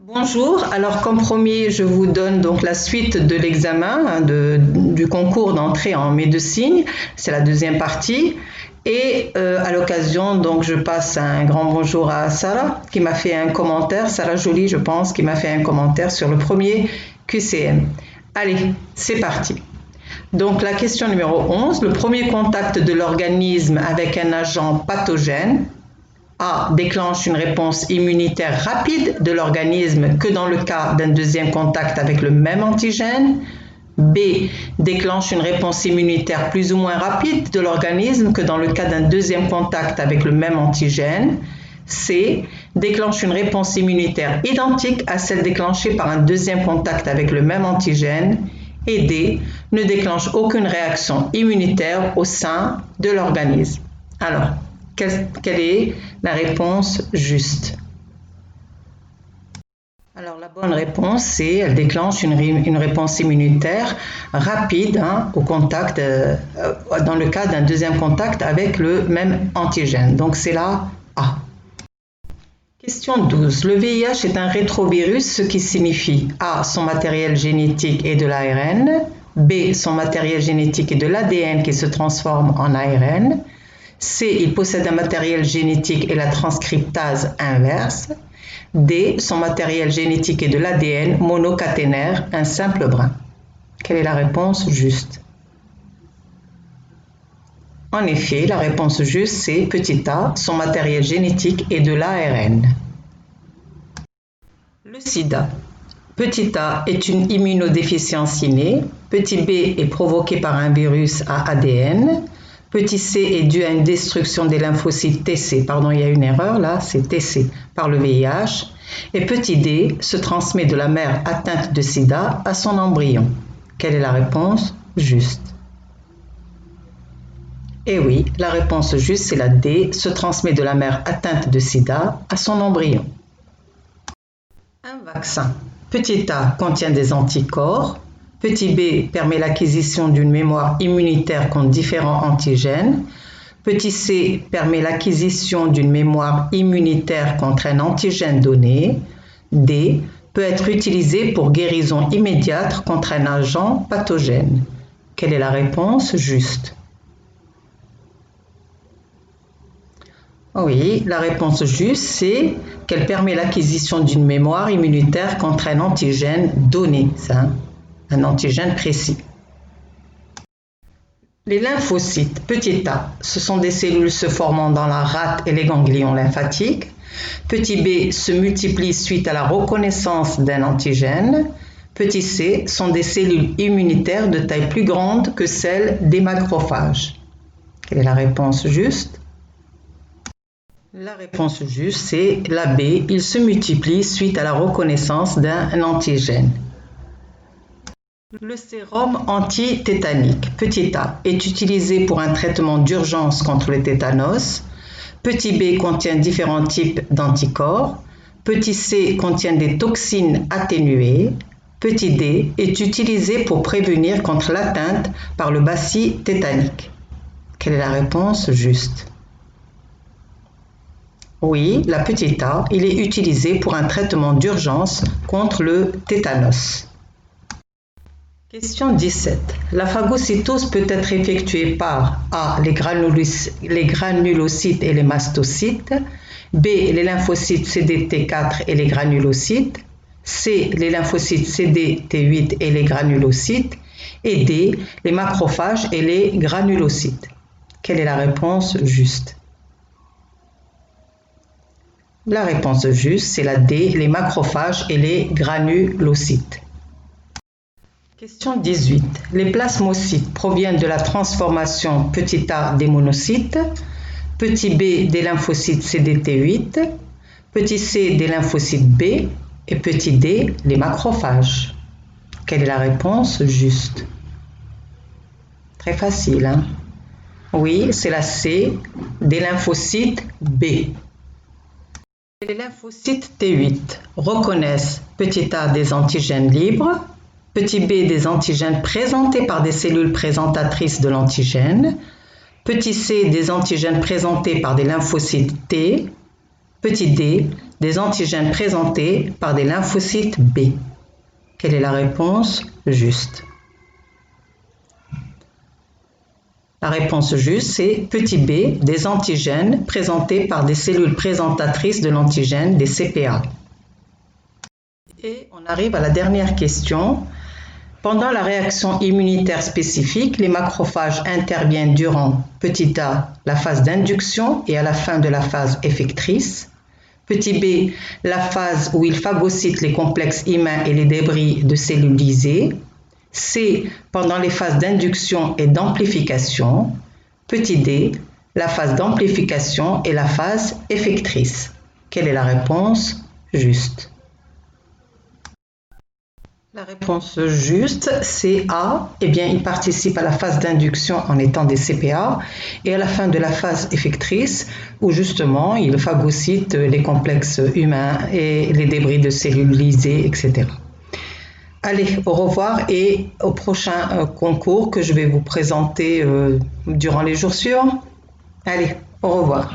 Bonjour, alors comme promis, je vous donne donc la suite de l'examen du concours d'entrée en médecine, c'est la deuxième partie. Et à l'occasion, donc je passe un grand bonjour à Sarah qui m'a fait un commentaire, Sarah Joly je pense, qui m'a fait un commentaire sur le premier QCM. Allez, c'est parti. Donc la question numéro 11, le premier contact de l'organisme avec un agent pathogène A. Déclenche une réponse immunitaire rapide de l'organisme que dans le cas d'un deuxième contact avec le même antigène. B. Déclenche une réponse immunitaire plus ou moins rapide de l'organisme que dans le cas d'un deuxième contact avec le même antigène. C. Déclenche une réponse immunitaire identique à celle déclenchée par un deuxième contact avec le même antigène. Et D. Ne déclenche aucune réaction immunitaire au sein de l'organisme. Alors, quelle est la réponse juste? Alors la bonne réponse, c'est elle déclenche une réponse immunitaire rapide au contact, dans le cas d'un deuxième contact avec le même antigène. Donc c'est la A. Question 12. Le VIH est un rétrovirus, ce qui signifie A. Son matériel génétique est de l'ARN, B. Son matériel génétique est de l'ADN qui se transforme en ARN, C. Il possède un matériel génétique et la transcriptase inverse. D. Son matériel génétique est de l'ADN monocaténaire, un simple brin. Quelle est la réponse juste? En effet, la réponse juste, c'est petit a. Son matériel génétique est de l'ARN. Le sida. Petit a est une immunodéficience innée. Petit b est provoqué par un virus à ADN. Petit c est dû à une destruction des lymphocytes TC, pardon, il y a une erreur là, c'est TC, par le VIH. Et petit d se transmet de la mère atteinte de sida à son embryon. Quelle est la réponse juste? Eh oui, la réponse juste, c'est la D, se transmet de la mère atteinte de sida à son embryon. Un vaccin. Petit a contient des anticorps. Petit b permet l'acquisition d'une mémoire immunitaire contre différents antigènes. Petit c permet l'acquisition d'une mémoire immunitaire contre un antigène donné. D peut être utilisé pour guérison immédiate contre un agent pathogène. Quelle est la réponse juste? Oui, la réponse juste, c'est qu'elle permet l'acquisition d'une mémoire immunitaire contre un antigène donné, un antigène précis. Les lymphocytes, petit a, ce sont des cellules se formant dans la rate et les ganglions lymphatiques. Petit b se multiplient suite à la reconnaissance d'un antigène. Petit c sont des cellules immunitaires de taille plus grande que celle des macrophages. Quelle est la réponse juste? La réponse juste, c'est la B. Ils se multiplient suite à la reconnaissance d'un antigène. Le sérum antitétanique, petit a, est utilisé pour un traitement d'urgence contre le tétanos. Petit b contient différents types d'anticorps. Petit c contient des toxines atténuées. Petit d est utilisé pour prévenir contre l'atteinte par le bacille tétanique. Quelle est la réponse juste? Oui, la petite a, il est utilisé pour un traitement d'urgence contre le tétanos. Question 17. La phagocytose peut être effectuée par A. Les granulocytes et les mastocytes. B. Les lymphocytes CD-T4 et les granulocytes. C. Les lymphocytes CD-T8 et les granulocytes. Et D. Les macrophages et les granulocytes. Quelle est la réponse juste? La réponse juste, c'est la D. Les macrophages et les granulocytes. Question 18. Les plasmocytes proviennent de la transformation petit a des monocytes, petit b des lymphocytes CD-T8, petit c des lymphocytes B et petit d les macrophages. Quelle est la réponse juste? Très facile, hein? Oui, c'est la C des lymphocytes B. Les lymphocytes T8 reconnaissent petit a des antigènes libres, petit b des antigènes présentés par des cellules présentatrices de l'antigène, petit c des antigènes présentés par des lymphocytes T, petit d des antigènes présentés par des lymphocytes B. Quelle est la réponse juste? La réponse juste, c'est petit b, des antigènes présentés par des cellules présentatrices de l'antigène, des CPA. Et on arrive à la dernière question. Pendant la réaction immunitaire spécifique, les macrophages interviennent durant petit a, la phase d'induction et à la fin de la phase effectrice. Petit b, la phase où ils phagocytent les complexes humains et les débris de cellules lysées. C, pendant les phases d'induction et d'amplification. Petit d, la phase d'amplification et la phase effectrice. Quelle est la réponse juste? La réponse juste, c'est A. Eh bien, ils participent à la phase d'induction en étant des CPA et à la fin de la phase effectrice où justement ils phagocytent les complexes humains et les débris de cellules lysées, etc. Allez, au revoir et au prochain concours que je vais vous présenter durant les jours suivants. Allez, au revoir.